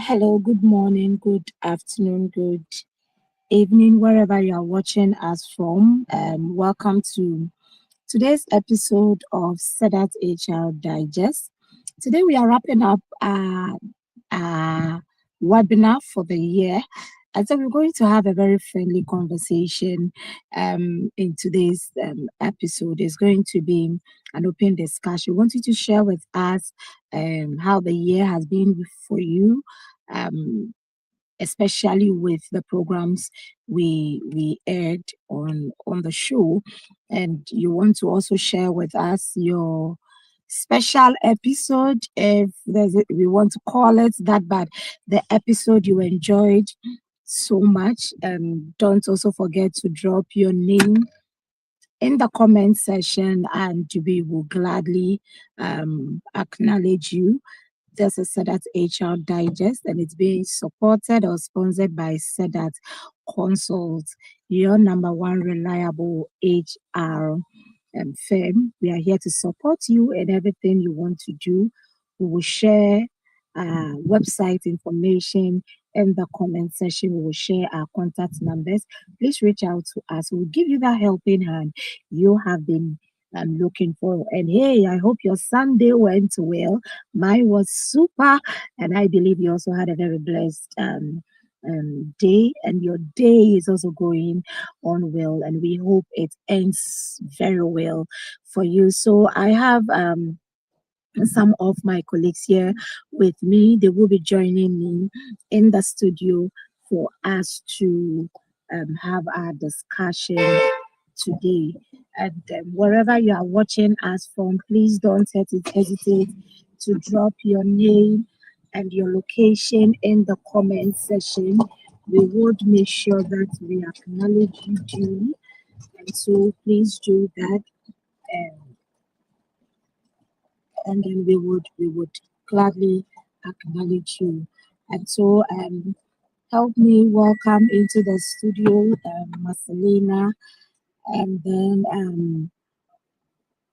Hello, good morning, good afternoon, good evening, wherever you are watching us from. Welcome to today's episode of SEDAT HR Digest. Today we are wrapping up our webinar for the year. And so we're going to have a very friendly conversation in today's episode. It's going to be an open discussion. We want you to share with us how the year has been for you, um, especially with the programs we aired on the show, and you want to also share with us your special episode, if we want to call it that, but the episode you enjoyed so much. Don't also forget to drop your name in the comment section, and we will gladly acknowledge you. This is SEDAT HR Digest, and it's being supported or sponsored by SEDAT Consult, your number one reliable HR firm. We are here to support you in everything you want to do. We will share website information in the comment section. We will share our contact numbers. Please reach out to us. We'll give you that helping hand you have been looking for. And hey, I hope your Sunday went well. Mine was super, and I believe you also had a very blessed day, and your day is also going on well, and we hope it ends very well for you. So I have some of my colleagues here with me. They will be joining me in the studio for us to have our discussion today. And wherever you are watching us from, please don't hesitate to drop your name and your location in the comment section. We would make sure that we acknowledge you duly, and so please do that. Um, and then we would gladly acknowledge you. And so help me welcome into the studio Marcelina, and then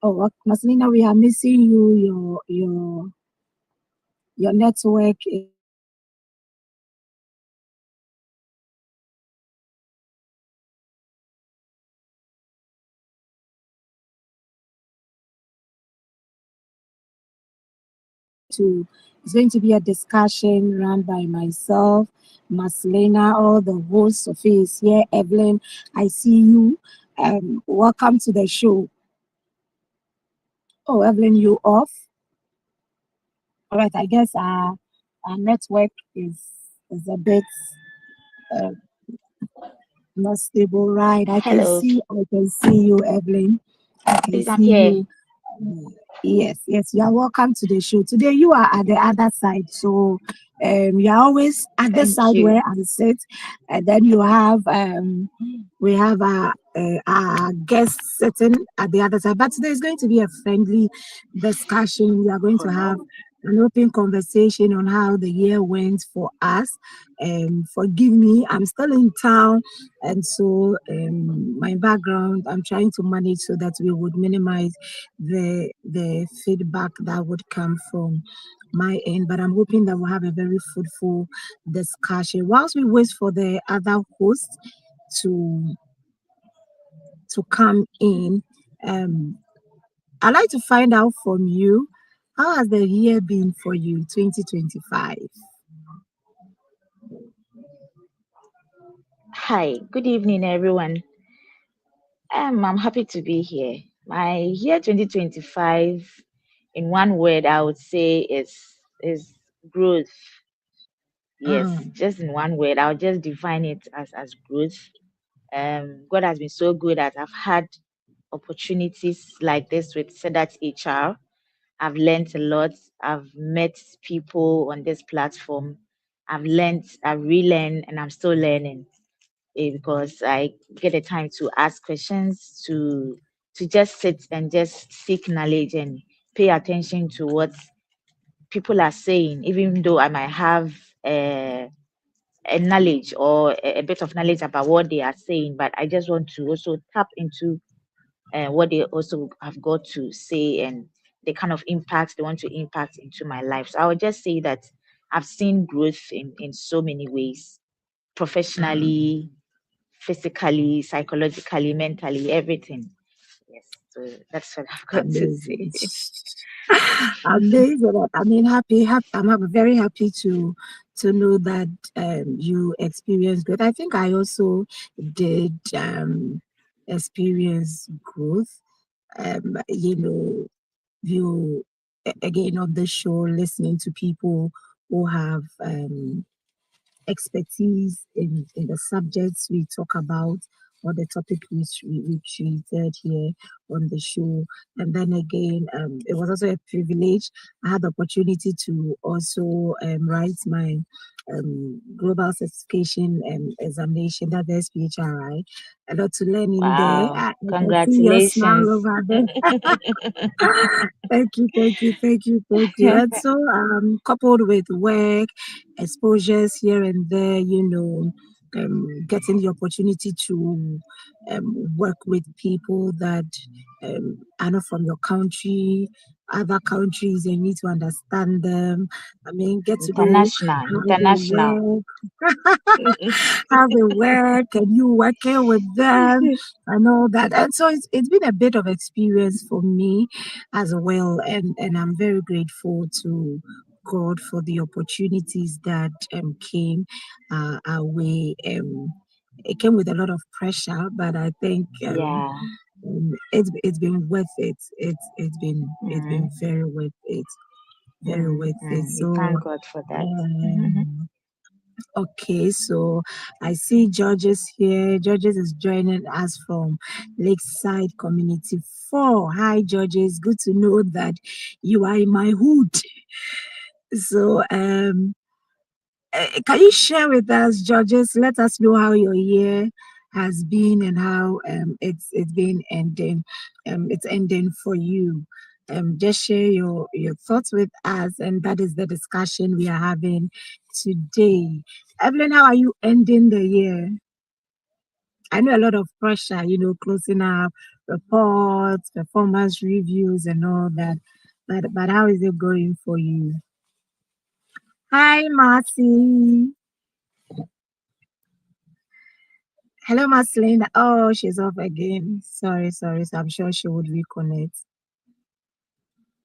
Marcelina, we are missing you. Your network is it's going to be a discussion run by myself, Marcelina, all the hosts. Sophie is here. Evelyn, I see you. Welcome to the show. Oh, Evelyn, you off? All right, I guess our network is a bit uh, not stable, right? Hello, I can see you, Evelyn. I can please, I'm see here. you. Yes, yes, you are welcome to the show. Today you are at the other side, so you are always at the Thank side you. where I sit, and then you have we have our guest sitting at the other side. But today is going to be a friendly discussion. We are going to have an open conversation on how the year went for us. Forgive me, I'm still in town, and so my background I'm trying to manage so that we would minimize the feedback that would come from my end. But I'm hoping that we'll have a very fruitful discussion. Whilst we wait for the other hosts to come in, um, I'd like to find out from you, how has the year been for you, 2025? Hi, good evening, everyone. I'm happy to be here. My year 2025, in one word, I would say is growth. Yes, Mm, just in one word, I'll just define it as growth. God has been so good that I've had opportunities like this with SEDAT HR. I've learned a lot. I've met people on this platform. I've relearned, and I'm still learning because I get the time to ask questions, to just sit and just seek knowledge and pay attention to what people are saying, even though I might have a knowledge or a bit of knowledge about what they are saying, but I just want to also tap into what they also have got to say and the kind of impact they want to impact into my life. So I would just say that I've seen growth in so many ways, professionally, physically, psychologically, mentally, everything. Yes, so that's what I've got to Amazing. say. Amazing. I mean, very happy to know that you experienced growth. I think I also did experience growth. You know, you again on the show, listening to people who have expertise in the subjects we talk about or the topic we treated here on the show. And then again, it was also a privilege. I had the opportunity to also write my global certification examination, that the SPHRI. A lot to learn in there. Wow, I see your smile congratulations. over there. Thank you, thank you, thank you, thank you. And so, coupled with work, exposures here and there, getting the opportunity to work with people that are not from your country, other countries, and you need to understand them. I mean, get to know International, how they international. work, how they work, and you working with them and all that. And so it's been a bit of experience for me as well. And I'm very grateful to God for the opportunities that came our way. It came with a lot of pressure, but I think Yeah. it's been worth it. It's been Mm, very worth it. Very worth it. We So thank God for that. um, okay, so I see Georges here. Georges is joining us from Lakeside Community 4. Hi, Georges. Good to know that you are in my hood. So, can you share with us, Georges? Let us know how your year has been and how it's been ending. It's ending for you. Just share your thoughts with us, and that is the discussion we are having today. Evelyn, how are you ending the year? I know a lot of pressure, closing up reports, performance reviews, and all that. But how is it going for you? Hi, Marcy. Hello, Marceline. Oh, she's off again. Sorry, sorry. So I'm sure she would reconnect.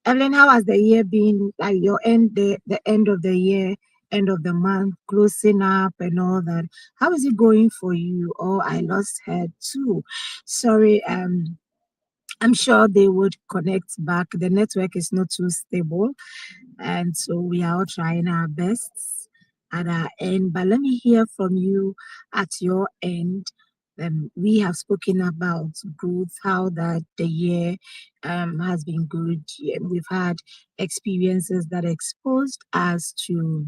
Evelyn, how has the year been? Like your the end of the year, end of the month, closing up and all that. How is it going for you? Oh, I lost her too. Sorry. I'm sure they would connect back. The network is not too stable. And so we are all trying our best at our end. But let me hear from you at your end. We have spoken about growth, how that the year has been good. Yeah, we've had experiences that exposed us to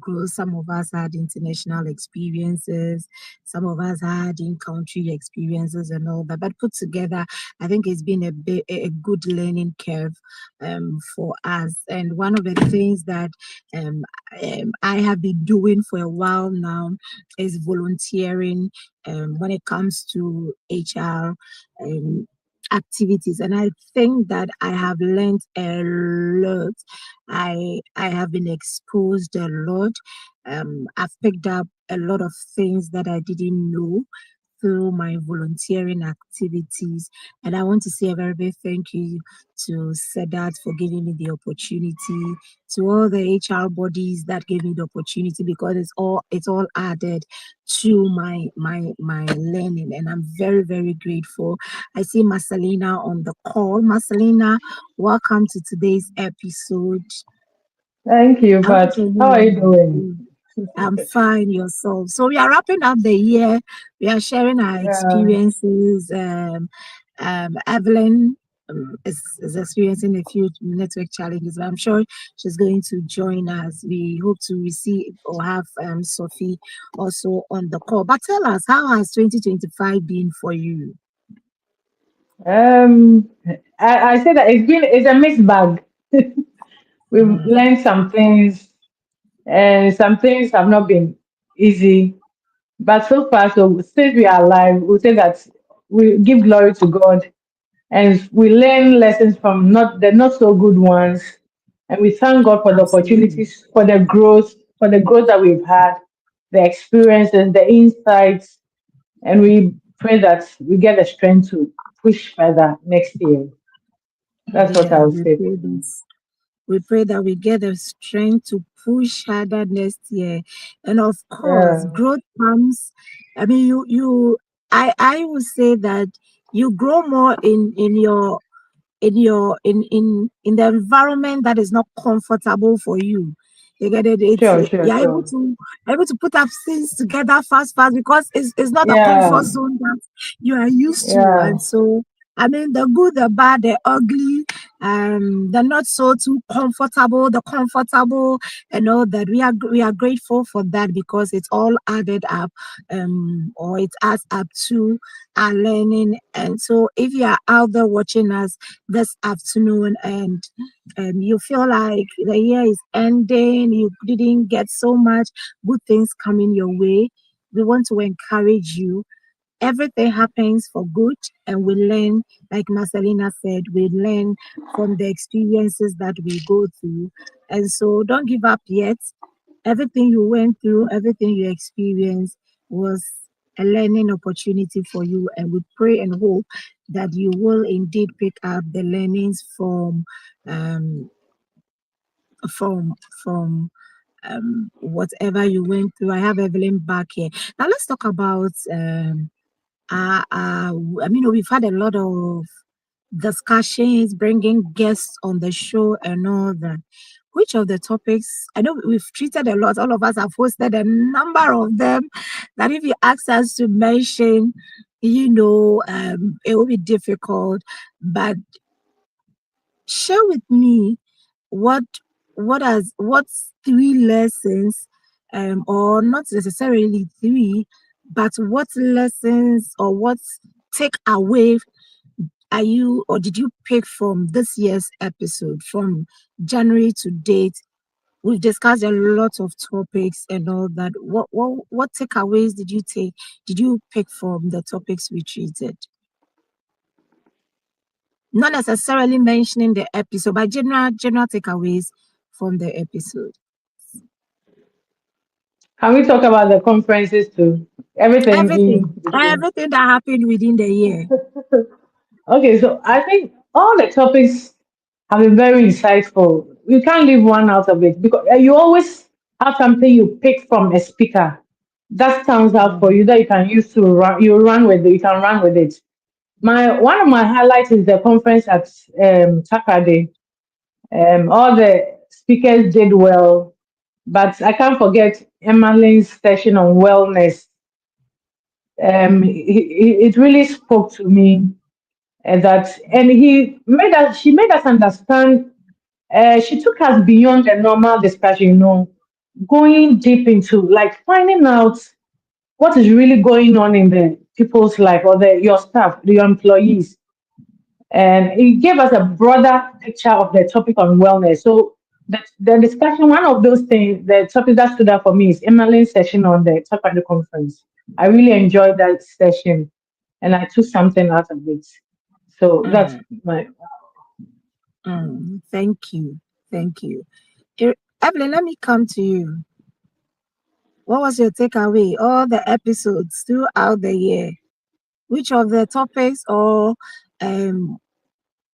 grow. Some of us had international experiences, some of us had in-country experiences and all that. But put together, I think it's been a good learning curve for us. And one of the things that um, I have been doing for a while now is volunteering when it comes to HR activities. And I think that I have learned a lot. I have been exposed a lot. I've picked up a lot of things that I didn't know through my volunteering activities. And I want to say a very big thank you to SEDAT for giving me the opportunity, to all the HR bodies that gave me the opportunity, because it's all added to my learning. And I'm very, very grateful. I see Marcelina on the call. Marcelina, welcome to today's episode. Thank you, I want but to how are you doing? hear. I'm fine, yourself. So we are wrapping up the year. We are sharing our Yeah. experiences. Evelyn is experiencing a few network challenges, but I'm sure she's going to join us. We hope to receive or have Sophie also on the call. But tell us, how has 2025 been for you? Um, I say that it's a mixed bag. We've Mm, learned some things, and some things have not been easy. But so far, so since we are alive, we say that we give glory to God, and we learn lessons from not so good ones. And we thank God for the Absolutely. opportunities, for the growth that we've had, the experiences, the insights, and we pray that we get the strength to push further next year. That's what I Yeah, would we say pray for me. this. We pray that we get the strength to push harder next year. And of course, Yeah, growth comes. I mean, I would say that you grow more in the environment that is not comfortable for you. You get it? sure, sure, You're sure. able to put up things together fast because it's not a comfort Yeah, zone that you are used to. yeah. And so I mean the good, the bad, the ugly, the not so too comfortable, the comfortable, and all that. We are grateful for that because it's all added up, or it adds up to our learning. And so if you are out there watching us this afternoon and you feel like the year is ending, you didn't get so much good things coming your way, we want to encourage you. Everything happens for good, and we learn, like Marcelina said, we learn from the experiences that we go through. And so don't give up yet. Everything you went through, everything you experienced was a learning opportunity for you. And we pray and hope that you will indeed pick up the learnings um, from from whatever you went through. I have Evelyn back here. Now let's talk about I mean, we've had a lot of discussions, bringing guests on the show and all that. Which of the topics, I know we've treated a lot, all of us have hosted a number of them, that if you ask us to mention, it will be difficult. But share with me what what's three lessons, or not necessarily three, but what lessons or what takeaway are you or did you pick from this year's episode from January to date? We've discussed a lot of topics and all that. What takeaways did you take? Did you pick from the topics we treated? Not necessarily mentioning the episode, but general takeaways from the episode. Can we talk about the conferences too? Everything in between. Everything that happened within the year. Okay, so I think all the topics have been very insightful. You can't leave one out of it because you always have something you pick from a speaker that stands out for Mm, you that you can use to run. You run with it. You can run with it. My one of my highlights is the conference at Saturday. All the speakers did well, but I can't forget Emmeline's session on wellness. It really spoke to me, and she made us understand. She took us beyond the normal discussion, going deep into like finding out what is really going on in the people's life or your staff, your employees. And it gave us a broader picture of the topic on wellness. So the discussion, one of those things, the topic that stood out for me is Emmeline's session on the top of the conference. I really enjoyed that session and I took something out of it. So that's mm, my Thank you. Thank you. E- Evelyn, let me come to you. What was your takeaway? All the episodes throughout the year. Which of the topics, or um,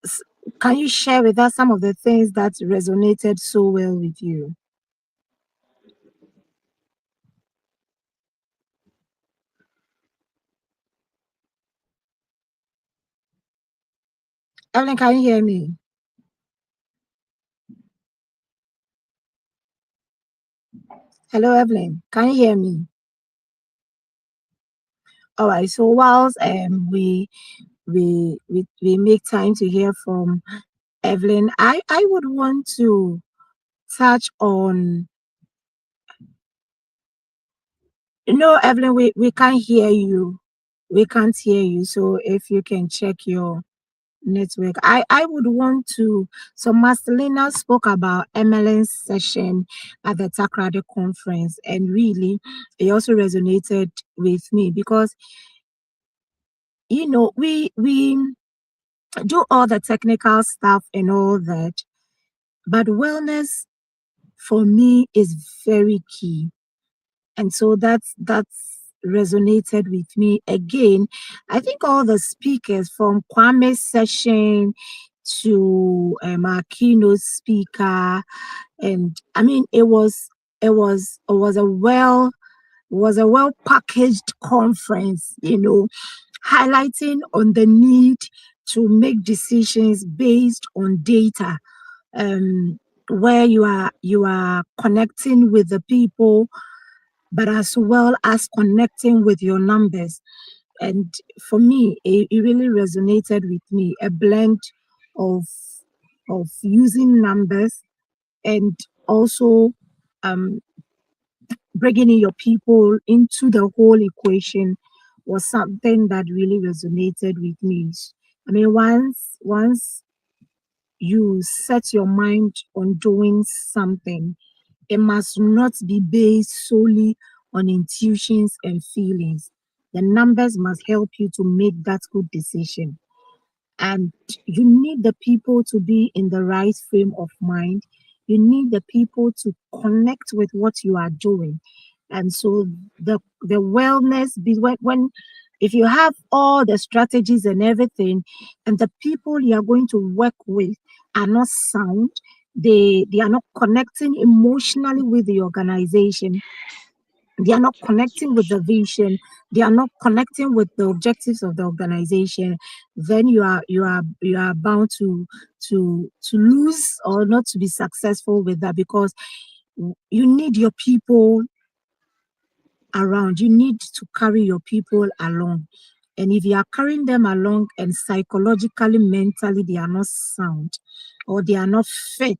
s- can you share with us some of the things that resonated so well with you? Evelyn, can you hear me? Hello, Evelyn. Can you hear me? All right. So whilst we make time to hear from Evelyn, I would want to touch on. No, Evelyn, we can't hear you. We can't hear you. So if you can check your network. I would want to. So Marcelina spoke about Emmeline's session at the Takrade conference, and really, it also resonated with me because we do all the technical stuff and all that, But wellness for me is very key. And so that's resonated with me again. I think all the speakers from Kwame's session to our keynote speaker, and I mean it was a well packaged conference, highlighting on the need to make decisions based on data, um, where you are connecting with the people, but as well as connecting with your numbers. And for me, it really resonated with me, a blend of using numbers and also um, bringing in your people into the whole equation was something that really resonated with me. I mean, once you set your mind on doing something, it must not be based solely on intuitions and feelings. The numbers must help you to make that good decision. And you need the people to be in the right frame of mind. You need the people to connect with what you are doing. And so the wellness be when if you have all the strategies and everything, and the people you are going to work with are not sound, they are not connecting emotionally with the organization, they are not connecting with the vision, they are not connecting with the objectives of the organization, then you are bound to lose or not to be successful with that, because you need your people around. You need to carry your people along. And if you are carrying them along and psychologically, mentally, they are not sound, or they are not fit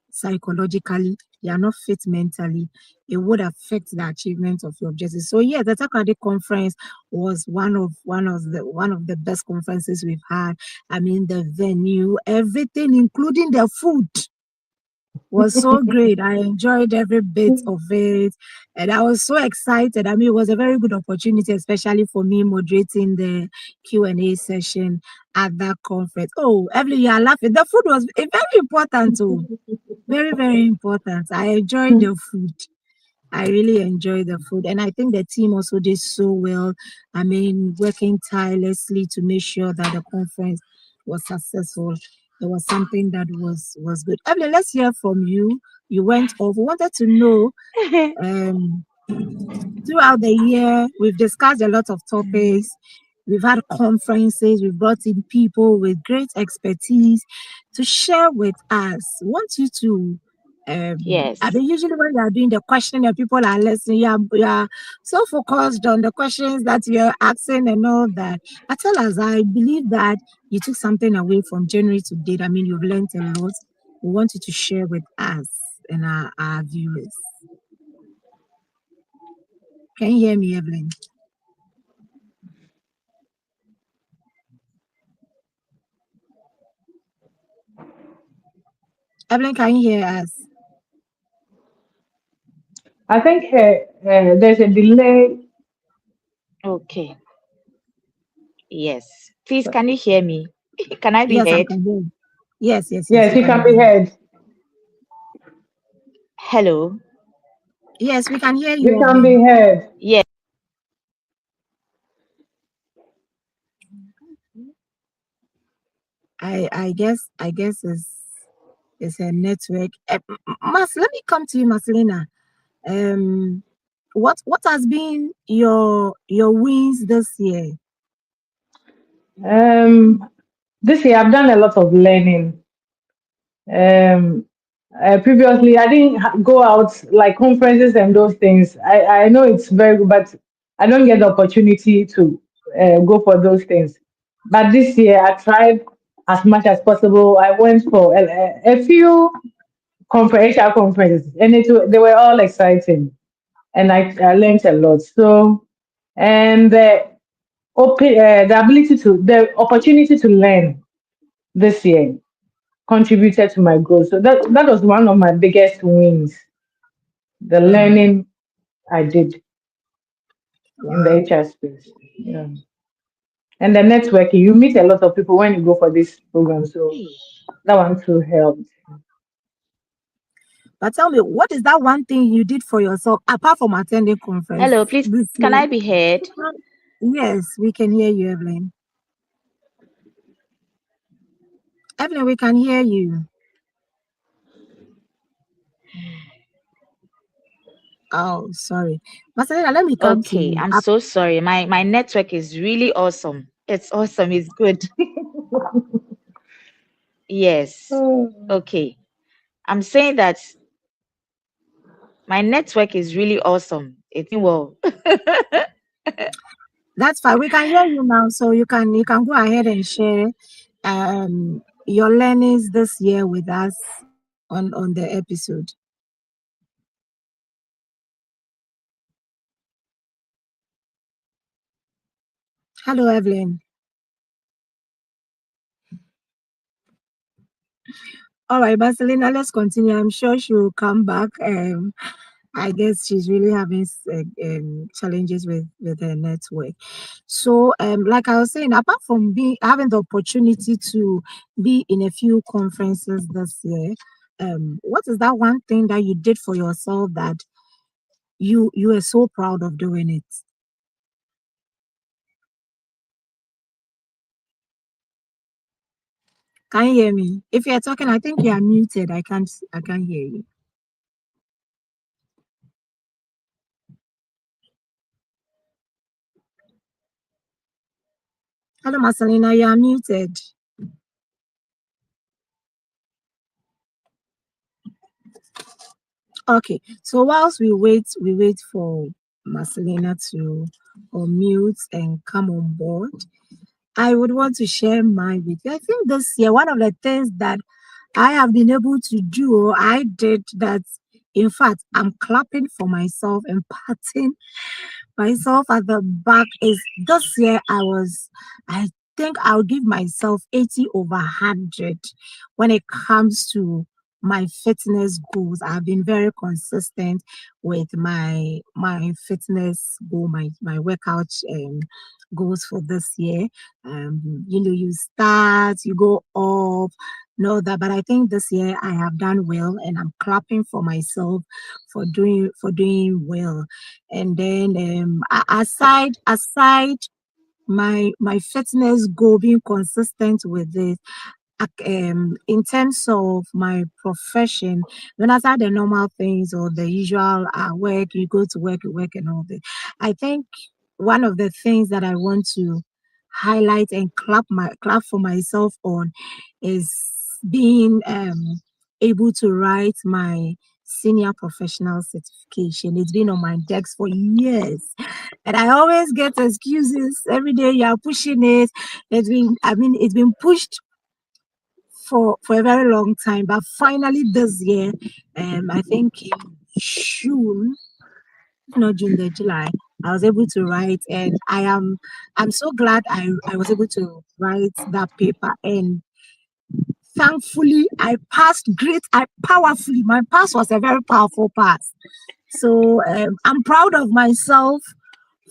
psychologically, they are not fit mentally, it would affect the achievement of your objectives. So yeah, the Takade conference was one of the best conferences we've had. I mean, the venue, everything, including the food, was so great. I enjoyed every bit of it, and I was so excited. I mean, it was a very good opportunity, especially for me moderating the Q&A session at that conference. Oh, Evelyn, you are laughing. The food was very important too. Very, very important. I enjoyed the food. I really enjoyed the food, and I think the team also did so well. I mean, working tirelessly to make sure that the conference was successful. It was something that was good. Evelyn, let's hear from you. You went off. We wanted to know, um, throughout the year, we've discussed a lot of topics. We've had conferences, we've brought in people with great expertise to share with us. Want you to, I Yes. mean, usually when you are doing the question and people are listening, you are so focused on the questions that you're asking and all that. But tell us, I believe that you took something away from January to date. I mean, you've learned a lot. We want you to share with us and our viewers. Can you hear me, Evelyn? Evelyn, can you hear us? I think there's a delay. Okay. Yes. Please, can you hear me? Can I be Yes, I heard? can hear you. Yes, yes, yes, Yes, we you can can hear be you. heard. Hello. Yes, we can hear You you, can be Evelyn. heard. Yes. I guess it's a network. Mas, let me come to you, Marcelina. Um, what has been your wins this year? Um, this year I've done a lot of learning. Um, Previously, I didn't go out like conferences and those things. I know it's very good, but I don't get the opportunity to go for those things. But this year, I tried as much as possible. I went for a few conferential conferences, and they were all exciting, and I learned a lot. So, and the opportunity to learn this year contributed to my growth. So that was one of my biggest wins, the Mm, learning I did in the wow. HR space. Yeah. And the networking, you meet a lot of people when you go for this program. So Hey. that one too helped. But tell me, what is that one thing you did for yourself apart from attending Hello, conference please, this can year? I be heard? Yes, we can hear you, Evelyn. Evelyn, we can hear you. Oh, sorry. Marcelina, let me come to Okay, you. I'm so sorry. My network is really awesome. It's awesome. It's good. Yes. Oh. Okay. I'm saying that my network is really awesome. It's well. That's fine. We can hear you now, so you can go ahead and share your learnings this year with us on the episode. Hello, Evelyn. All right, Marcelina, let's continue. I'm sure she will come back. I guess she's really having challenges with her network. So, like I was saying, apart from being having the opportunity to be in a few conferences this year, what is that one thing that you did for yourself that you are so proud of doing it? Can you hear me? If you're talking, I think you are muted. I can't hear you. Hello, Marcelina, you are muted. Okay, so whilst we wait for Marcelina to unmute and come on board, I would want to share mine with you. I think this year, one of the things that I have been able to do, I did that. In fact, I'm clapping for myself and patting myself at the back is this year I think I'll give myself 80 over 100 when it comes to my fitness goals. I've been very consistent with my fitness goal, my workout goals for this year. You start, you go up, know that, but I think this year I have done well, and I'm clapping for myself for doing well. And then aside my fitness goal, being consistent with it, in terms of my profession, when I start the normal things or the usual work, you go to work, you work and all that. I think one of the things that I want to highlight and clap for myself on is being able to write my senior professional certification. It's been on my desk for years, and I always get excuses every day. You are pushing it. It's been pushed for a very long time, but finally this year, I think in June, if not June, then July, I was able to write, and I'm so glad I was able to write that paper, and thankfully I passed great. I powerfully. My pass was a very powerful pass. So I'm proud of myself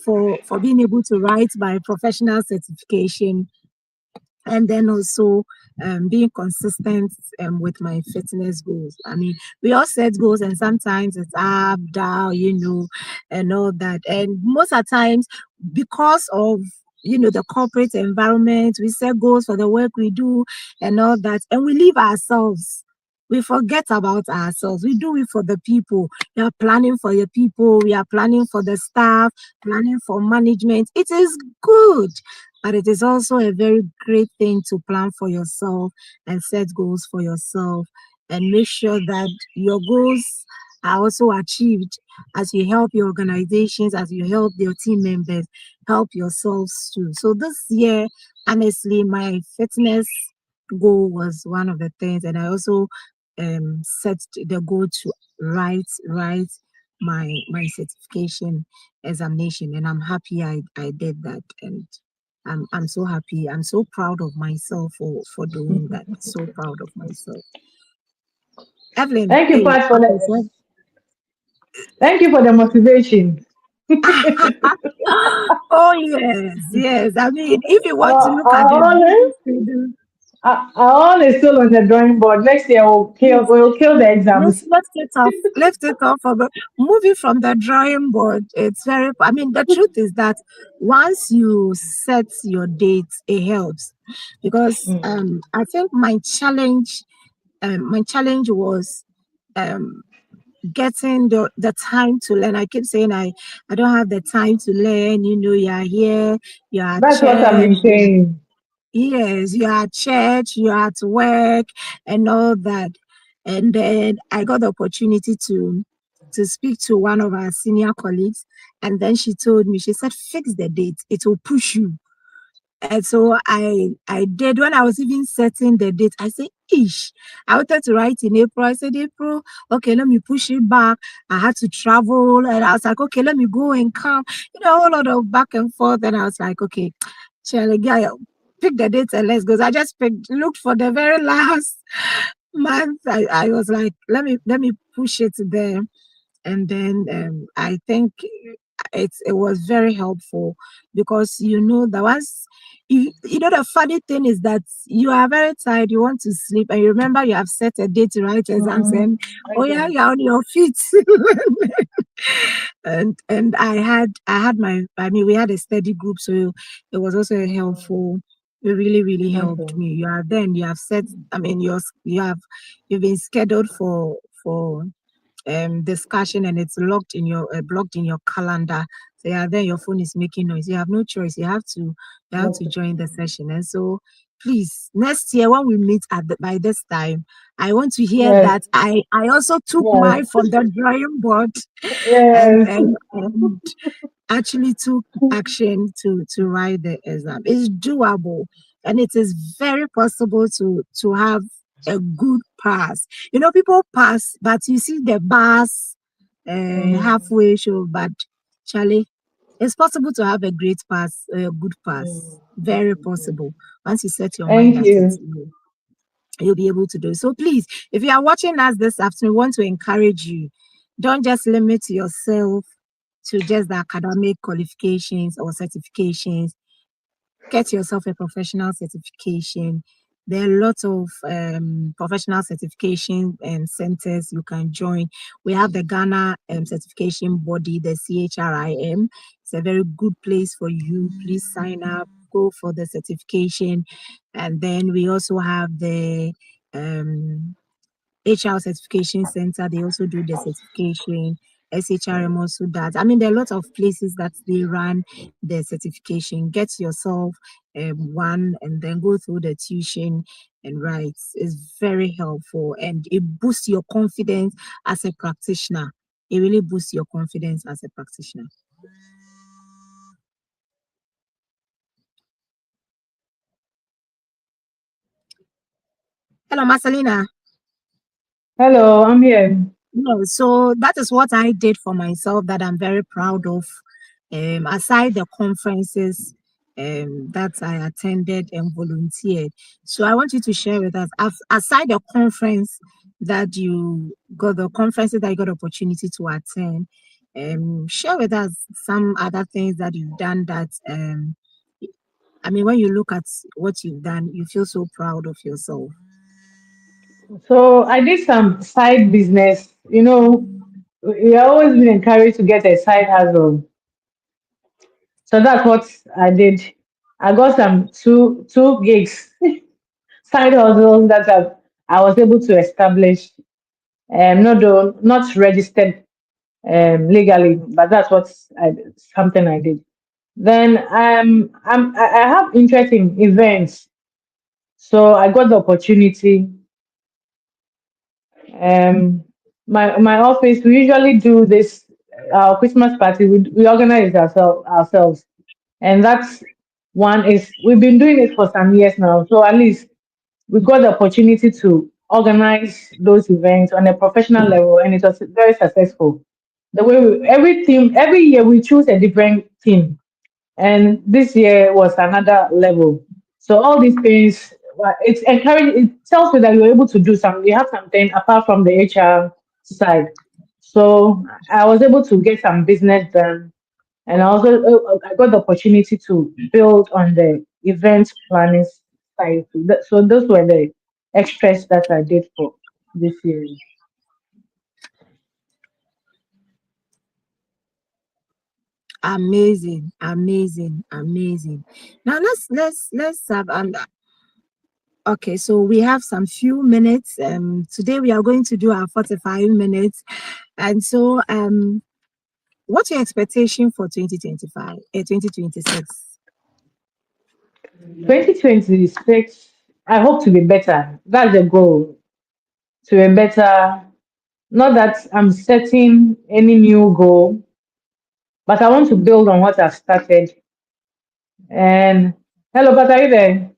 for being able to write my professional certification, and then also being consistent with my fitness goals. I mean, we all set goals, and sometimes it's up, down, and all that. And most of the times, because of the corporate environment, we set goals for the work we do and all that, and we leave ourselves. We forget about ourselves. We do it for the people. We are planning for the people. We are planning for the staff, planning for management. It is good, but it is also a very great thing to plan for yourself and set goals for yourself and make sure that your goals are also achieved as you help your organizations, as you help your team members, help yourselves too. So this year, honestly, my fitness goal was one of the things, and I also set the goal to write my certification examination, and I'm happy I did that, and I'm so happy. I'm so proud of myself for doing that. So proud of myself. Evelyn, Thank you, hey, Pat, for okay, the so thank you for the motivation. oh yes, yes. I mean, if you want to Our, look at our the honor, things we do. I always still on the drawing board. Next year we'll kill the Let's exams. lift it off. Lift it off of the moving from the drawing board. It's very. I mean, the truth is that once you set your dates, it helps because Mm. I think my challenge was um getting the time to learn. I keep saying I don't have the time to learn. You are here, you are at That's what I've church, been saying. yes, you are at church, you are at work, and all that. And then I got the opportunity to speak to one of our senior colleagues, and then she told me, she said, fix the date, it will push you. And so I did. When I was even setting the date, I said, ish, I wanted to write in April. I said, April, okay, let me push it back. I had to travel, and I was like, okay, let me go and come. A whole lot of back and forth. And I was like, okay, Charlie, guy, pick the dates and let's go. So I just looked for the very last month. I was like, let me push it there. And then I think it was very helpful because that once the funny thing is that you are very tired, you want to sleep, and you remember you have set a date to write exams, Mm. and oh yeah, Okay. you're on your feet. And I had we had a study group, so it was also Mm. helpful. It really, really helped Okay. me. You have set, I mean, you've been scheduled for discussion, and it's locked in your blocked in your calendar. So yeah, then your phone is making noise. You have no choice. You have to Okay. join the session. And so please, next year when we meet by this time, I want to hear Yes. that I also took Yes. mine from the drawing board, and Yes. and actually took action to write the exam. It's doable, and it is very possible to have a good pass. People pass, but you see the bars Mm. halfway show. But Charlie, it's possible to have a great pass, a good pass. Mm. Very possible. Once you set your mind Thank at it, you. you'll be able to do it. So please, if you are watching us this afternoon, we want to encourage you. Don't just limit yourself to just the academic qualifications or certifications. Get yourself a professional certification. There are lots of professional certification centers you can join. We have the Ghana certification body, the CHRIM. It's a very good place for you. Please sign up, go for the certification. And then we also have the um, HR Certification Center. They also do the certification. SHRM also does. I mean, there are lots of places that they run the certification. Get yourself one and then go through the tuition and write. It's very helpful, and it boosts your confidence as a practitioner. It really boosts your confidence as a practitioner. Hello, Marcelina. Hello, I'm here. No, so that is what I did for myself that I'm very proud of. Aside the conferences that I attended and volunteered. So I want you to share with us, aside the conferences that you got opportunity to attend, share with us some other things that you've done that, I mean, when you look at what you've done, you feel so proud of yourself. So I did some side business. We always been encouraged to get a side hustle. So that's what I did. I got some two gigs, side hustles that I was able to establish. Not registered legally, but that's something I did. Then I have interest in events, so I got the opportunity. Um, my office, we usually do this our Christmas party. We organize ourselves, and that's one is we've been doing it for some years now. So at least we got the opportunity to organize those events on a professional level, and it was very successful. The way every year we choose a different theme, and this year was another level. So all these things, it's encouraging. It tells me that you're able to do something. You have something apart from the HR side. So I was able to get some business done, and I got the opportunity to build on the event planning side too. So those were the extras that I did for this year. Amazing, amazing, amazing. Now let's have okay, so we have some few minutes. Today we are going to do our 45 minutes. And so what's your expectation for 2025, 2026? 2026, I hope to be better. That's the goal, to be better. Not that I'm setting any new goal, but I want to build on what I've started. And hello, but are you there?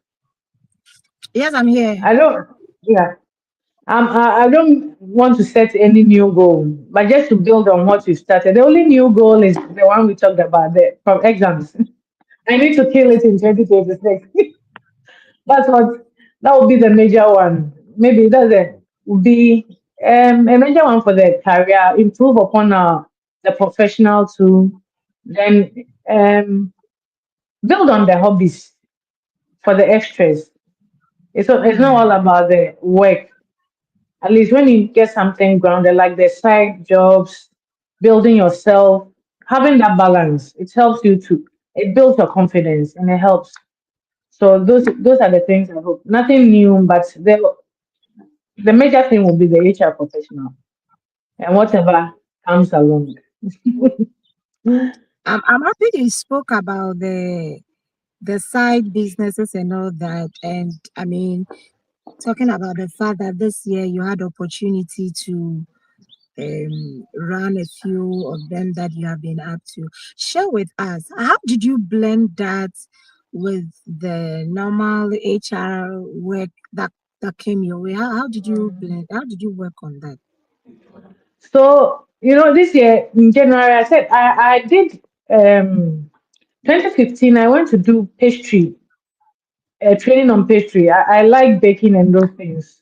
Yes, I'm here. I don't, yeah. I don't want to set any new goal, but just to build on what we started. The only new goal is the one we talked about, from exams. I need to kill it in 2026. That's what that would be the major one. Maybe that's it. Would be a major one for the career, improve upon the professional too. Then build on the hobbies for the extras. It's not all about the work. At least when you get something grounded, like the side jobs, building yourself, having that balance, it helps you to, it builds your confidence and it helps. So those are the things I hope. Nothing new, but the major thing will be the HR professional and whatever comes along. I'm happy you spoke about the side businesses and all that. And I mean, talking about the fact that this year you had opportunity to run a few of them that you have been up to. Share with us, how did you blend that with the normal HR work that came your way? How did you blend? How did you work on that? So, this year in January, I said I did 2015, I went to do pastry, training on pastry. I like baking and those things.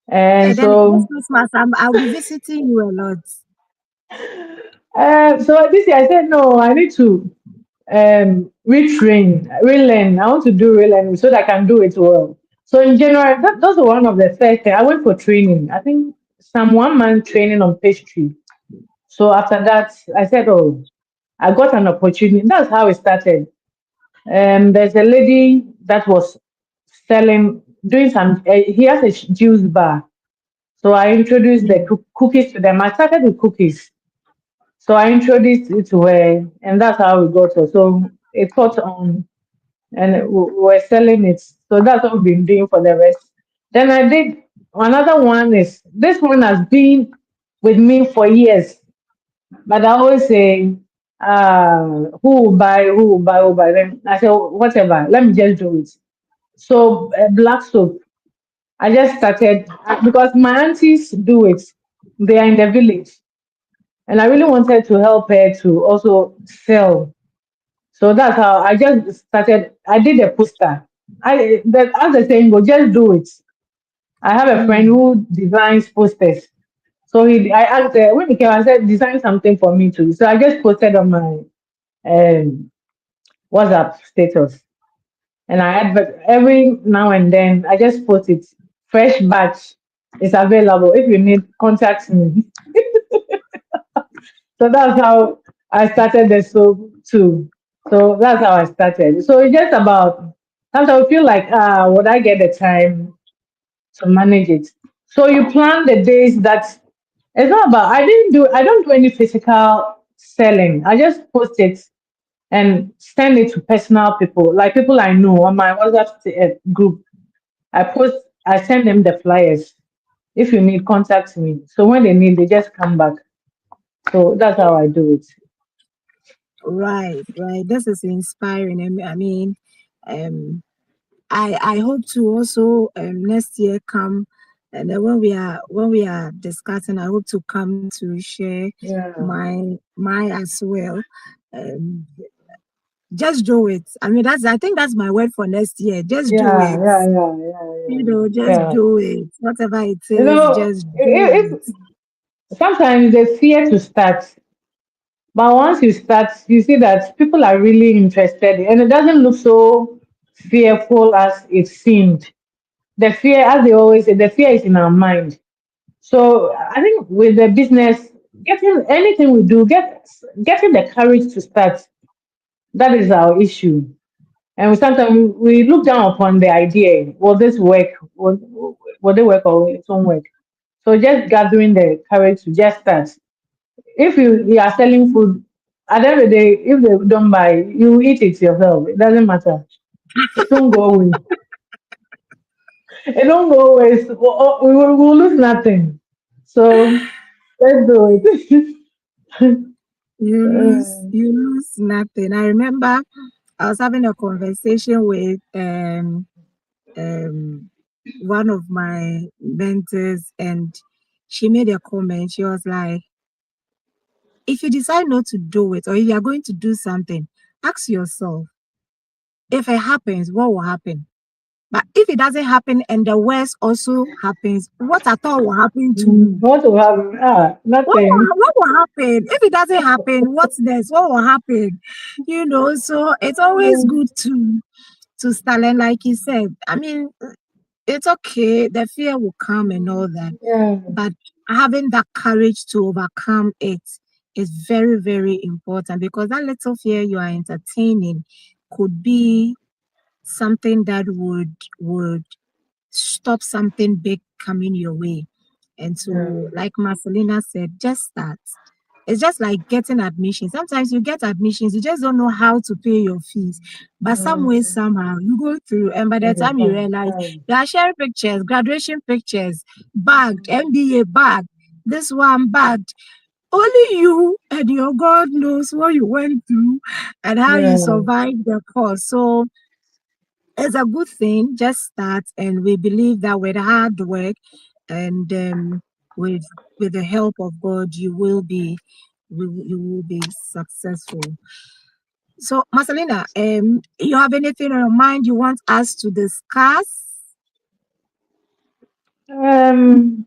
And And then this so, Christmas, I'll be visiting you a lot. so this year I said, no, I need to retrain, relearn. I want to do relearning so that I can do it well. So in January, those were one of the first things. I went for training. I think some 1 month training on pastry. So after that, I said, oh, I got an opportunity. That's how it started. There's a lady that was doing some, he has a juice bar. So I introduced the cookies to them. I started with cookies. So I introduced it to her, and that's how we got her. So it caught on, and we were selling it. So that's what we've been doing for the rest. Then I did another one. Is this one has been with me for years, but I always say, who will buy, who will buy, who will buy. Then I say, "Oh, whatever, let me just do it." So black soap, I just started because my aunties do it. They are in the village, and I really wanted to help her to also sell. So that's how I just started. I did a poster. As the saying go, just do it. I have a friend Mm, who designs posters. So I asked when he came, I said, design something for me too. So I just posted on my um, WhatsApp status, and I advert every now and then. I just post it. Fresh batch is available. If you need, contact me. So that's how I started the soap too. So that's how I started. So it's just about sometimes I feel like would I get the time to manage it? So you plan the days that it's not about I don't do any physical selling. I just post it and send it to personal people, like people I know on my WhatsApp group. I post I send them the flyers. If you need, contact me. So when they need, they just come back. So that's how I do it. right, right. This is inspiring. I mean, um, I hope to also next year come, and then when we are discussing, I hope to come to share Yeah. my as well. Um, just do it. I mean, I think that's my word for next year. Just do Yeah, it. yeah, yeah, yeah, Just yeah. do it. Whatever it You is, know, just do it. sometimes there's fear to start, but once you start, you see that people are really interested, and it doesn't look so. fearful as it seemed. The fear, as they always say, the fear is in our mind. So I think with the business, getting anything we do, getting the courage to start. That is our issue. And sometimes we look down upon the idea. Will this work? Will it work or it won't work? So just gathering the courage to just start. If you are selling food, at the end of the day, if they don't buy, you eat it yourself. It doesn't matter. It won't go away. It don't go away. So, we'll lose nothing. So let's do it. You lose nothing. I remember I was having a conversation with um one of my mentors, and she made a comment. She was like, if you decide not to do it, or if you are going to do something, ask yourself, if it happens, what will happen? But if it doesn't happen and the worst also happens, what at all will happen to you? What will happen? Nothing. What will happen? If it doesn't happen, what's next? What will happen? So it's always good to start. And like you said, I mean, it's okay, the fear will come and all that, Yeah, but having that courage to overcome it is very, very important, because that little fear you are entertaining could be something that would stop something big coming your way. And yeah, so, like Marcelina said, just start. It's just like getting admission. Sometimes you get admissions, you just don't know how to pay your fees. But some way, mm, somehow, you go through, and by the it'll be time you fine. realize, you are sharing pictures, graduation pictures, bagged, MBA bagged, this one bagged. Only you and your God knows what you went through and how you Yeah, survived the course. So it's a good thing. Just start, and we believe that with hard work and with with the help of God, you will be successful. So, Marcelina, you have anything on your mind you want us to discuss? um,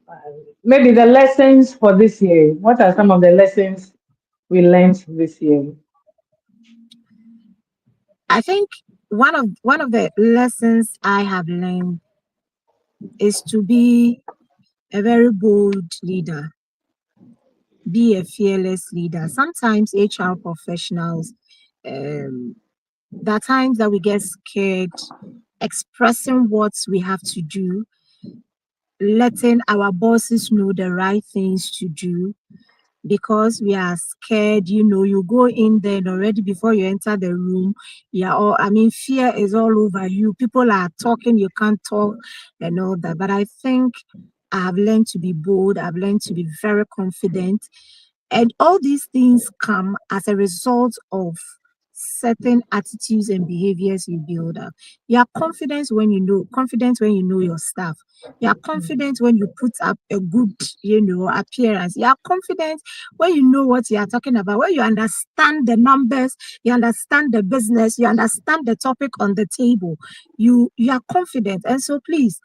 maybe the lessons for this year. What are some of the lessons we learned this year? I think one of the lessons I have learned is to be a very bold leader, be a fearless leader. Sometimes HR professionals, um, there are times that we get scared expressing what we have to do, letting our bosses know the right things to do, because we are scared. You go in there and already before you enter the room, fear is all over you. People are talking, you can't talk and all that. But I think I have learned to be bold, I've learned to be very confident, and all these things come as a result of certain attitudes and behaviors you build up. You are confident when you know your stuff. You are confident when you put up a good, appearance. You are confident when you know what you are talking about, when you understand the numbers, you understand the business, you understand the topic on the table. You are confident. And so please,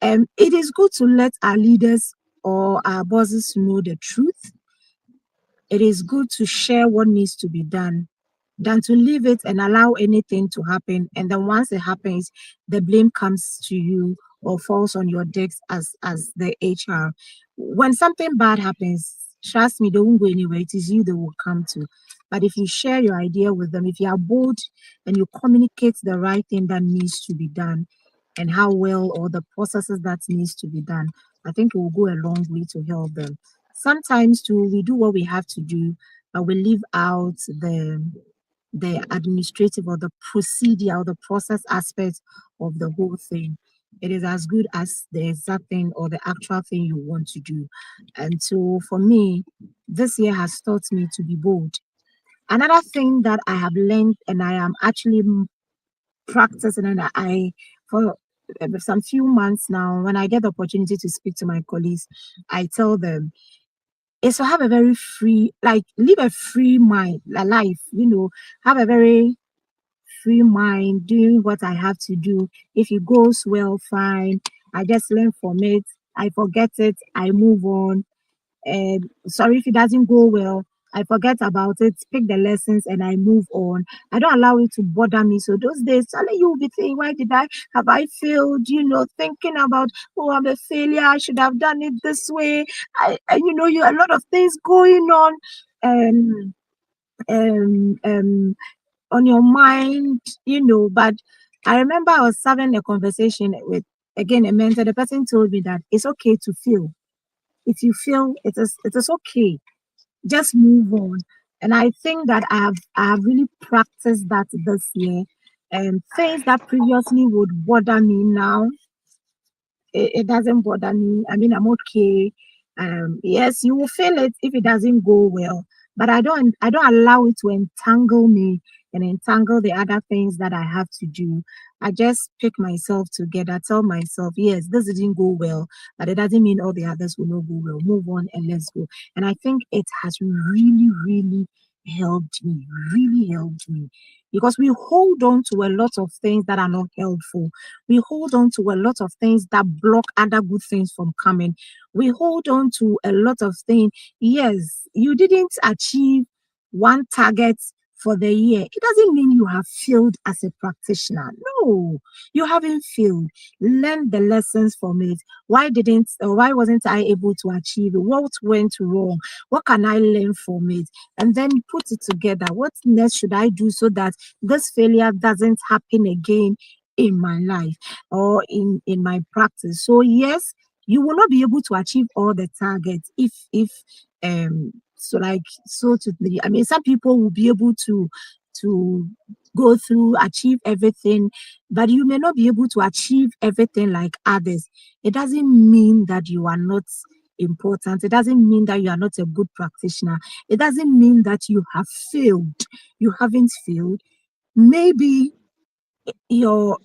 it is good to let our leaders or our bosses know the truth. It is good to share what needs to be done than to leave it and allow anything to happen. And then once it happens, the blame comes to you or falls on your decks as the HR. When something bad happens, trust me, they won't go anywhere. It is you they will come to. But if you share your idea with them, if you are bold and you communicate the right thing that needs to be done and how well or the processes that needs to be done, I think it will go a long way to help them. Sometimes too, we do what we have to do, but we leave out the administrative or the procedure or the process aspect of the whole thing. It is as good as the exact thing or the actual thing you want to do. And so for me, this year has taught me to be bold. Another thing that I have learned and I am actually practicing, and for some few months now, when I get the opportunity to speak to my colleagues, I tell them is to have a very free, like live a free mind, a life, have a very free mind, doing what I have to do. If it goes well, fine. I just learn from it. I forget it. I move on. Sorry if it doesn't go well. I forget about it, pick the lessons, and I move on. I don't allow it to bother me. So those days, Charlie, you'll be thinking, why did I have I failed? Thinking about, oh, I'm a failure. I should have done it this way. You a lot of things going on. Um, um, um, on your mind, but I remember I was having a conversation with, again, a mentor. The person told me that it's okay to feel. If you feel, it is okay. Just move on. And I think that I have really practiced that this year. And things that previously would bother me now, it doesn't bother me. I mean, I'm okay. Yes, you will feel it if it doesn't go well, but I don't allow it to entangle me and entangle the other things that I have to do. I just pick myself together, tell myself, yes, this didn't go well, but it doesn't mean all the others will not go well. Move on and let's go. And I think it has really, really helped me because we hold on to a lot of things that are not helpful. We hold on to a lot of things that block other good things from coming. We hold on to a lot of things. Yes, you didn't achieve one target for the year. It doesn't mean you have failed as a practitioner. No, you haven't failed. Learn the lessons from it. Why wasn't I able to achieve it? What went wrong? What can I learn from it? And then put it together. What next should I do so that this failure doesn't happen again in my life or in my practice? So yes, you will not be able to achieve all the targets if so like so to the I mean some people will be able to go through achieve everything, but you may not be able to achieve everything like others. It doesn't mean that you are not important. It doesn't mean that you are not a good practitioner. It doesn't mean that you have failed. You haven't failed. Maybe your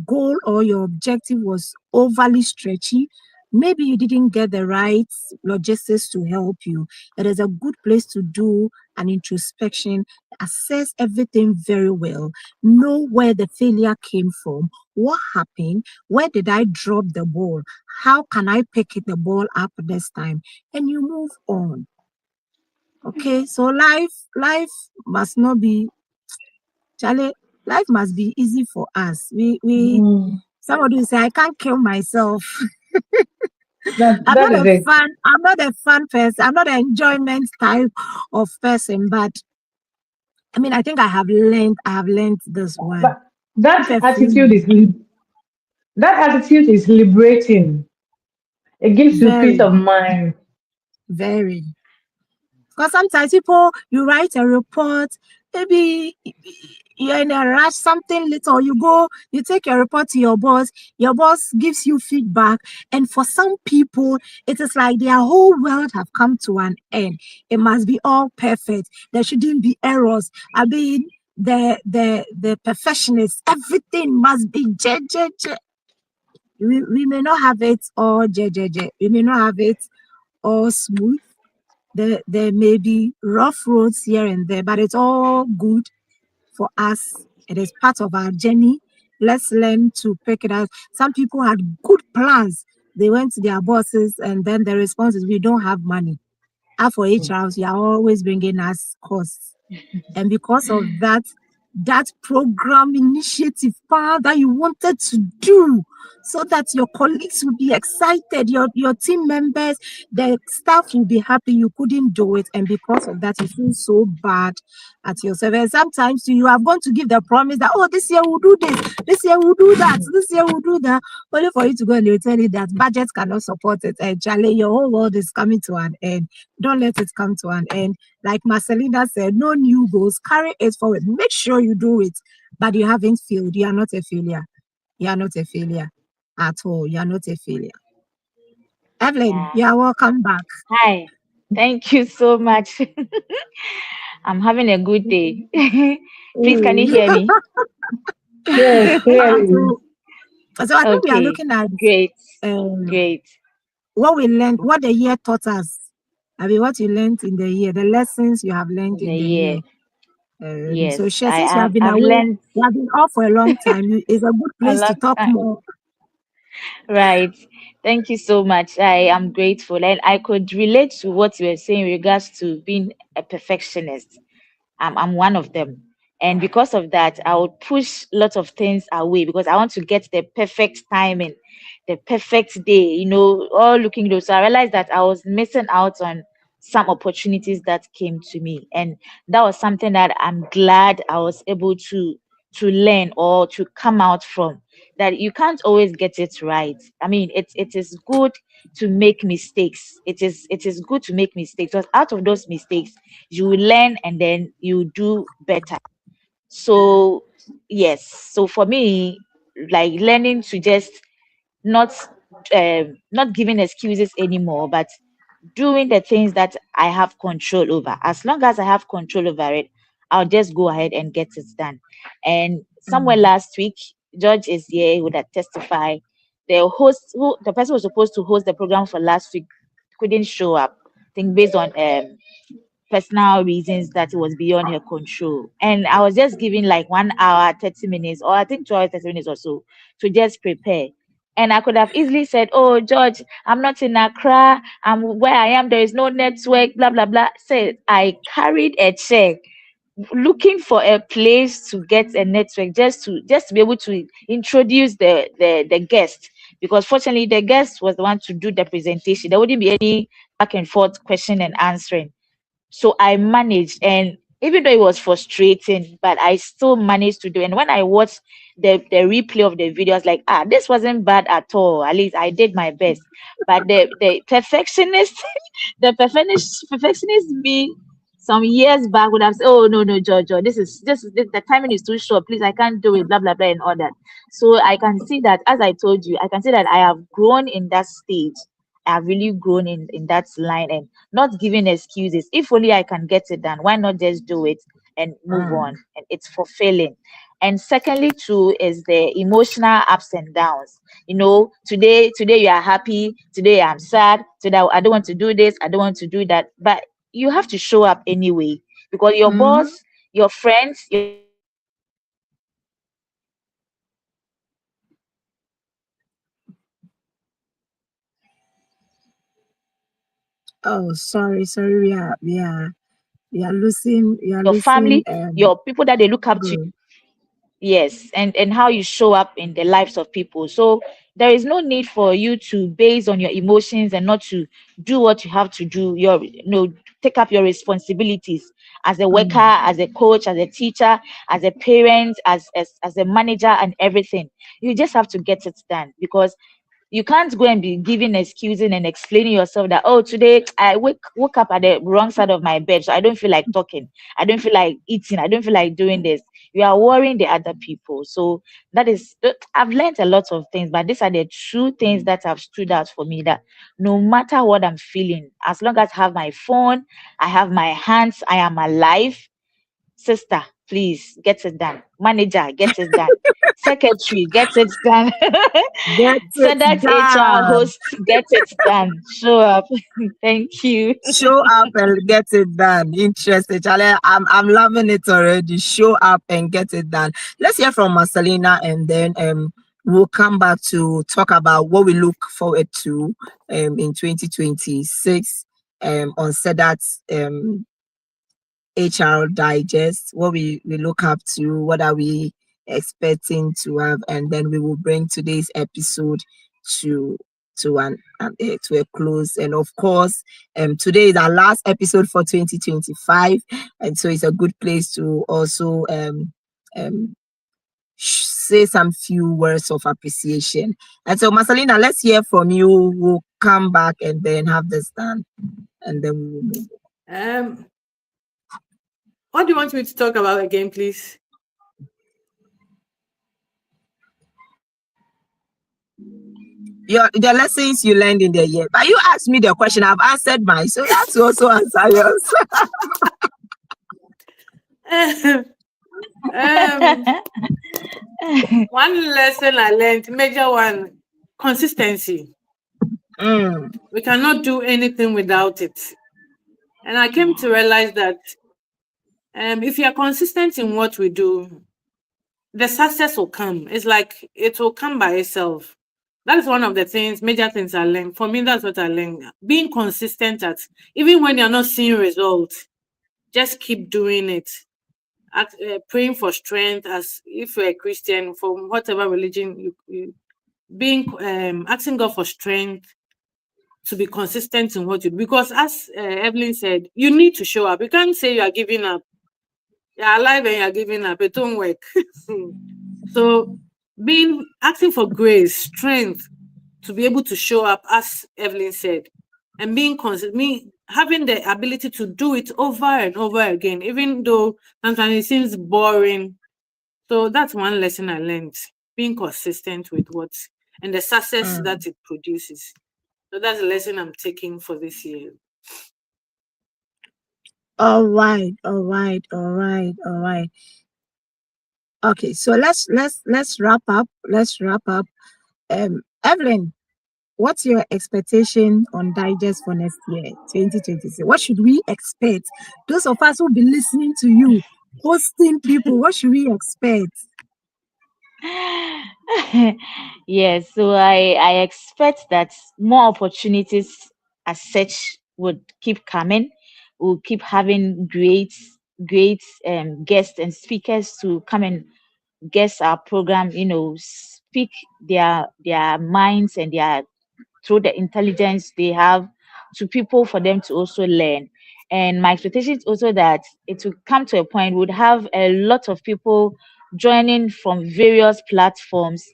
goal or your objective was overly stretchy. Maybe you didn't get the right logistics to help you. It is a good place to do an introspection, assess everything very well, know where the failure came from, what happened, where did I drop the ball, how can I pick the ball up this time, and you move on. Okay, so life must not be Charlie, life must be easy for us. Mm. Somebody will say, I can't kill myself. That is it. I'm not a fun person. I'm not an enjoyment type of person. But I mean, I think I have learned this one. But Keep that a attitude feeling. is that attitude is liberating. It gives you peace Very, of mind. very. Because sometimes you write a report, maybe you're in a rush, something little, you take your report to your boss gives you feedback. And for some people, it is like their whole world have come to an end. It must be all perfect. There shouldn't be errors. I mean, the perfectionists, everything must be j, j, j. We may not have it all j, j, j. We may not have it all smooth. There may be rough roads here and there, but it's all good for us. It is part of our journey. Let's learn to pick it up. Some people had good plans. They went to their bosses, and then the response is, we don't have money. As for HR, you are always bringing us costs. And because of that program initiative part that you wanted to do so that your colleagues will be excited, your team members, the staff will be happy you couldn't do it. And because of that, you feel so bad at yourself. And sometimes you have gone to give the promise that, oh, this year we'll do this year we'll do that, this year we'll do that, only for you to go and they'll tell you that budget cannot support it. And Charlie, your whole world is coming to an end. Don't let it come to an end. Like Marcelina said, no new goals, carry it forward. Make sure you do it, but you haven't failed. You are not a failure. You are not a failure at all. You are not a failure. Evelyn, Yeah. you are welcome back. Hi. Thank you so much. I'm having a good day. Please, can you Mm. hear me? Yes, clearly. so, so I think we are Okay. looking at Great. um, Great. what we learned, what the year taught us. I mean, what you learned in the year, the lessons you have learned The in the year. year. Yes. So, since you I've have been I've away, learned you have been off for a long time, it's a good a place to lot. talk more. Right. Thank you so much. I am grateful. And I could relate to what you were saying in regards to being a perfectionist. I'm one of them. And because of that, I would push lots of things away because I want to get the perfect timing, the perfect day, all looking good. So I realized that I was missing out on some opportunities that came to me. And that was something that I'm glad I was able to learn or to come out from. That you can't always get it right. I mean, it is good to make mistakes. It is good to make mistakes because out of those mistakes you will learn and then you do better. So yes, so for me, like learning to just not not giving excuses anymore, but doing the things that I have control over. As long as I have control over it, I'll just go ahead and get it done. And somewhere Mm, last week, George is here, he would have testified. The person who was supposed to host the program for last week couldn't show up. I think based on personal reasons that it was beyond her control. And I was just given like 1 hour, 30 minutes, or I think 2 hours, 30 minutes or so to just prepare. And I could have easily said, "Oh, George, I'm not in Accra. I'm where I am. There is no network, blah, blah, blah." Said I carried a chair looking for a place to get a network just to be able to introduce the guest, because fortunately the guest was the one to do the presentation. There wouldn't be any back and forth question and answering. So I managed, and even though it was frustrating, but I still managed to do. And when I watched the replay of the video, I was like, this wasn't bad at all. At least I did my best. But the perfectionist, the perfectionist me some years back would have said, "Oh no, no, Jojo, the timing is too short. Please, I can't do it, blah blah blah, and all that." So I can see that, as I told you, I can see that I have grown in that stage. I have really grown in that line, and not giving excuses. If only I can get it done, why not just do it and move mm, on? And it's fulfilling. And secondly, too, is the emotional ups and downs. Today you are happy, today I'm sad, today I don't want to do this, I don't want to do that. But you have to show up anyway, because your mhm. boss, your friends, your family, they will not just expect you to do it the way you want it. So Oh, sorry. We are losing. We are your losing. family, your people that they look up to. Good. Yes, and how you show up in the lives of people. So there is no need for you to base on your emotions and not to do what you have to do. Take up your responsibilities as a worker, Mm, as a coach, as a teacher, as a parent, as a manager, and everything. You just have to get it done, because you can't go and be giving excusing and explaining yourself that, "Oh, today I woke up at the wrong side of my bed, so I don't feel like talking, I don't feel like eating, I don't feel like doing this." You are worrying the other people. So I've learned a lot of things, but these are the true things that have stood out for me, that no matter what I'm feeling, as long as I have my phone, I have my hands, I am alive. Sister, please get it done. Manager, get it done. Secretary, get it done. get it SEDAT HR done. host, get it done. Show up. Thank you. Show up and get it done. Interesting, Charlie. I'm loving it already. Show up and get it done. Let's hear from Marcelina, and then we'll come back to talk about what we look forward to in 2026 on SEDAT HR Digest, what we look up to, what are we expecting to have, and then we will bring today's episode to to a close. And of course, today is our last episode for 2025, and so it's a good place to also um say some few words of appreciation. And so, Marcelina, let's hear from you. We'll come back and then have this done, and then we will move. Um, what do you want me to talk about again, please? The lessons you learned in the year. But you asked me the question, I've answered mine, so you have to also answer yours. um, One lesson I learned, major one, consistency. Mm, We cannot do anything without it. And I came to realize that if you are consistent in what we do, the success will come. It's like it will come by itself. That's one of the things, major things I learned. For me, that's what I learned. Being consistent at, even when you're not seeing results, just keep doing it. Praying for strength, as if you're a Christian, from whatever religion being asking God for strength to be consistent in what you do. Because as Evelyn said, you need to show up. You can't say you are giving up. You're alive and you're giving up. It don't work. So being asking for grace, strength to be able to show up, as Evelyn said, and being consistent, me having the ability to do it over and over again, even though sometimes it seems boring. So that's one lesson I learned: being consistent with what and the success Mm. that it produces. So that's a lesson I'm taking for this year. All right, all right, all right, all right. Okay, so let's wrap up. Let's wrap up. Evelyn, what's your expectation on Digest for next year, 2026? What should we expect? Those of us who be listening to you, hosting people, what should we expect? Yes, so I expect that more opportunities as such would keep coming. We'll keep having great guests and speakers to come and guest our program, speak their minds and their through the intelligence they have to people for them to also learn. And my expectation is also that it will come to a point we'd have a lot of people joining from various platforms,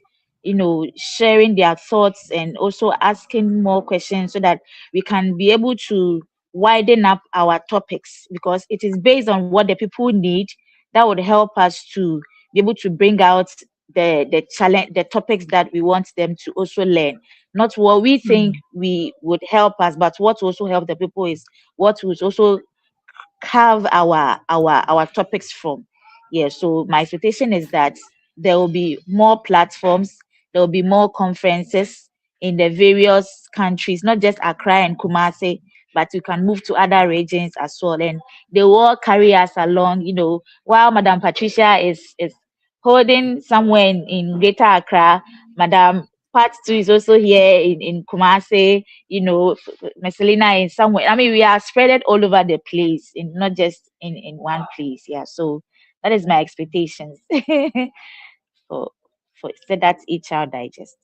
sharing their thoughts and also asking more questions so that we can be able to widen up our topics because it is based on what the people need that would help us to be able to bring out the challenge the topics that we want them to also learn, not what we think Mm, we would help us, but what will also help the people is what will also carve our topics from. Yeah, so my expectation is that there will be more platforms, there will be more conferences in the various countries, not just Accra and Kumasi, but you can move to other regions as well. And they will all carry us along, while Madam Patricia is holding somewhere in Greater Accra, Madam Part Two is also here in Kumasi, Messelina in somewhere. I mean, we are spread all over the place, not just in one place. Yeah, so that is my expectations for so that's HR Digest.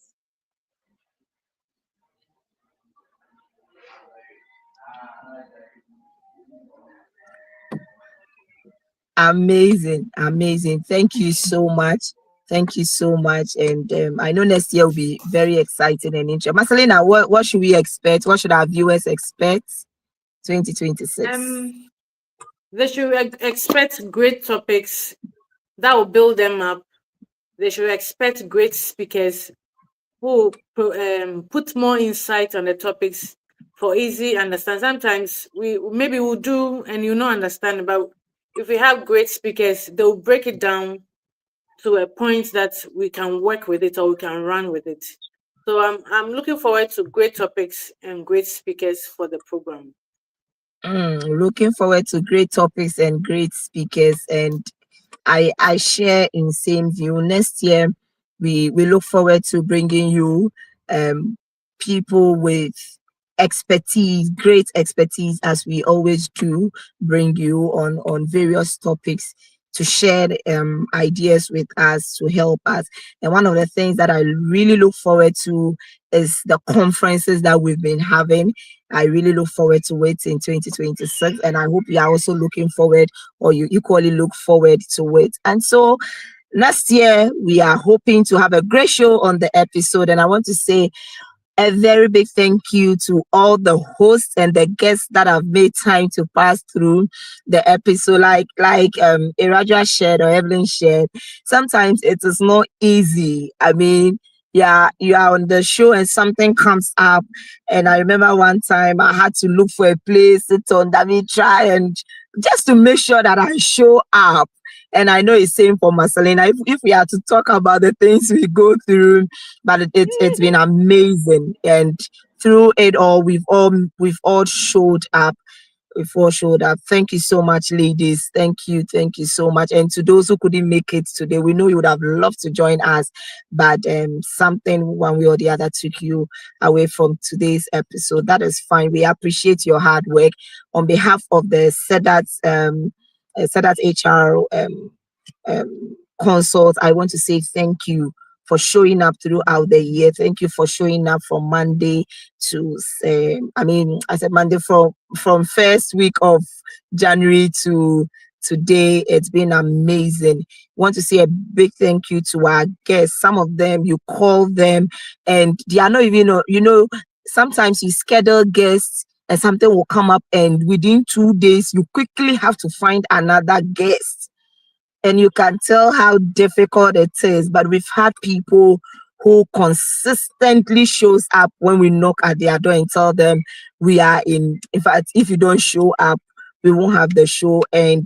amazing, amazing. Thank you so much. Thank you so much. And I know next year will be very exciting and interesting. Marcelina, what should we expect? What should our viewers expect 2026? Um, they should expect great topics that will build them up. They should expect great speakers who put more insight on the topics for easy understand. Sometimes we maybe we'll do and you not understand, but if we have great speakers, they'll break it down to a point that we can work with it or we can run with it. So I'm looking forward to great topics and great speakers for the program. Looking forward to great topics and great speakers, and I share in same view. Next year, we look forward to bringing you um people with expertise, great expertise, as we always do. Bring you on various topics to share ideas with us to help us. And one of the things that I really look forward to is the conferences that we've been having. I really look forward to it in 2026, and I hope you are also looking forward, or you equally look forward to it. And so next year we are hoping to have a great show on the episode, and I want to say a very big thank you to all the hosts and the guests that have made time to pass through the episode. Like Iraja shared or Evelyn shared, sometimes it is not easy. I mean, yeah, you are on the show and something comes up. And I remember one time I had to look for a place, sit on that me try and just to make sure that I show up. And I know it's same for Marcelina. If we are to talk about the things we go through, but it's been amazing. And through it all, we've all showed up. We've all showed up. Thank you so much, ladies. Thank you so much. And to those who couldn't make it today, we know you would have loved to join us, but something one way or the other took you away from today's episode. That is fine. We appreciate your hard work. On behalf of the SEDAT HR consult, I want to say thank you for showing up throughout the year. Thank you for showing up from Monday to I said Monday from first week of January to today. It's been amazing. Want to say a big thank you to our guests. Some of them you call them and they are not even, sometimes you schedule guests and something will come up and within 2 days you quickly have to find another guest. And you can tell how difficult it is, but we've had people who consistently shows up when we knock at their door and tell them we are in fact, if you don't show up, we won't have the show. And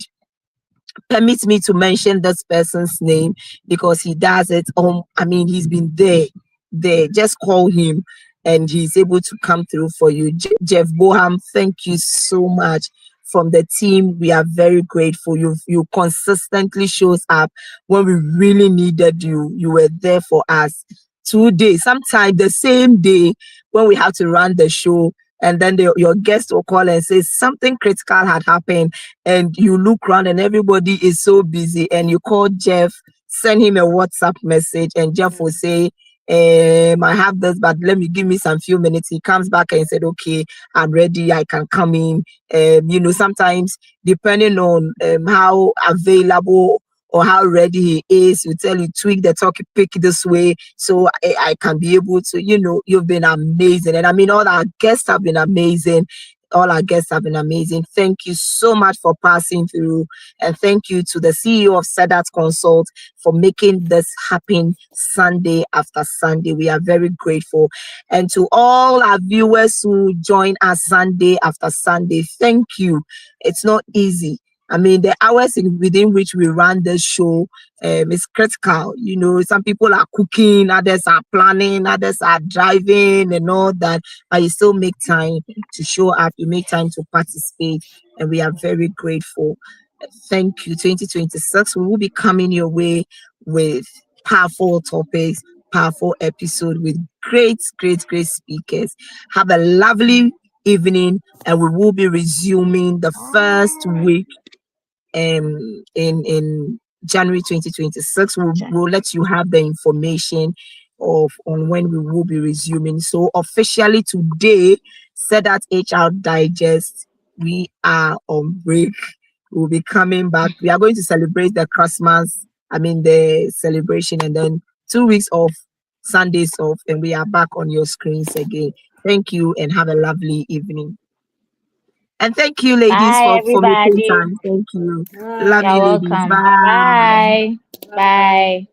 permit me to mention this person's name because he does it. He's been there. Just call him and he's able to come through for you. Jeff Boham, thank you so much. From the team, we are very grateful. You consistently shows up when we really needed you. You were there for us 2 days, sometimes the same day when we have to run the show. And then your guest will call and say something critical had happened, and you look around and everybody is so busy. And you call Jeff, send him a WhatsApp message, and Jeff will say, I have this, but give me some few minutes. He comes back and said, okay, I'm ready. I can come in. Sometimes depending on how available or how ready he is, you tell you tweak the topic this way so I can be able to, you've been amazing. And all our guests have been amazing. Thank you so much for passing through. And thank you to the CEO of SEDAT Consult for making this happen Sunday after Sunday. We are very grateful. And to all our viewers who join us Sunday after Sunday, thank you. It's not easy. The hours within which we run this show is critical. Some people are cooking, others are planning, others are driving and all that, but you still make time to show up, you make time to participate, and we are very grateful. Thank you. 2026, we will be coming your way with powerful topics, powerful episode with great speakers. Have a lovely evening, and we will be resuming the first week in January 2026. We'll let you have the information on when we will be resuming. So officially today, SEDAT HR Digest, we are on break. We'll be coming back. We are going to celebrate the Christmas, the celebration, and then 2 weeks off, Sundays off, and we are back on your screens again. Thank you and have a lovely evening. And thank you, ladies, Bye, for making everybody. time. Thank you. Bye. Love You're you, ladies. welcome. Bye. Bye. Bye.